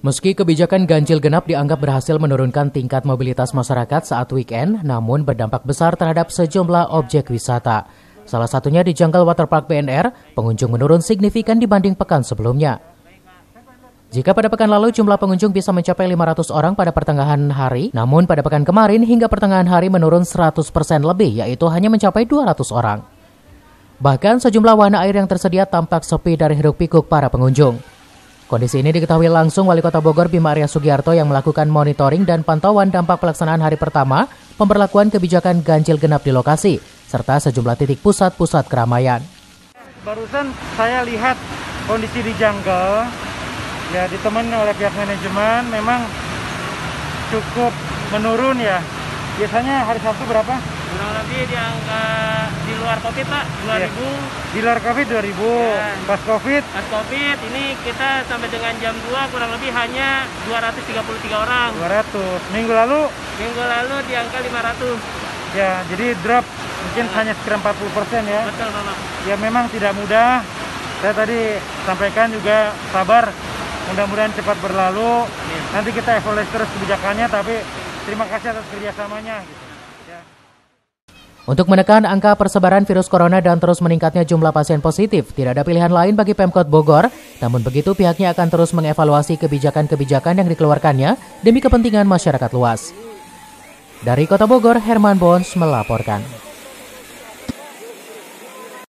Meski kebijakan ganjil genap dianggap berhasil menurunkan tingkat mobilitas masyarakat saat weekend, namun berdampak besar terhadap sejumlah objek wisata. Salah satunya di Jungle Waterpark BNR, pengunjung menurun signifikan dibanding pekan sebelumnya. Jika pada pekan lalu jumlah pengunjung bisa mencapai 500 orang pada pertengahan hari, namun pada pekan kemarin hingga pertengahan hari menurun 100% lebih, yaitu hanya mencapai 200 orang. Bahkan sejumlah wahana air yang tersedia tampak sepi dari hiruk-pikuk para pengunjung. Kondisi ini diketahui langsung Wali Kota Bogor Bima Arya Sugiarto yang melakukan monitoring dan pantauan dampak pelaksanaan hari pertama pemberlakuan kebijakan ganjil genap di lokasi, serta sejumlah titik pusat-pusat keramaian. Barusan saya lihat kondisi di Jungle, ya ditemani oleh pihak manajemen, memang cukup menurun ya. Biasanya hari Sabtu berapa? Kurang lebih di angka di luar COVID Pak, 2000. Ya. Di luar COVID 2000, ya. Pas COVID? Pas COVID ini kita sampai dengan jam 2 kurang lebih hanya 233 orang. 200. Minggu lalu? Minggu lalu di angka 500. Ya, jadi drop mungkin hanya sekitar 40% ya? Betul Bapak. Ya memang tidak mudah. Saya tadi sampaikan juga sabar, mudah-mudahan cepat berlalu. Ya. Nanti kita evaluasi terus kebijakannya, tapi terima kasih atas kerjasamanya. Ya. Untuk menekan angka persebaran virus corona dan terus meningkatnya jumlah pasien positif, tidak ada pilihan lain bagi Pemkot Bogor. Namun begitu pihaknya akan terus mengevaluasi kebijakan-kebijakan yang dikeluarkannya demi kepentingan masyarakat luas. Dari Kota Bogor, Herman Bons melaporkan.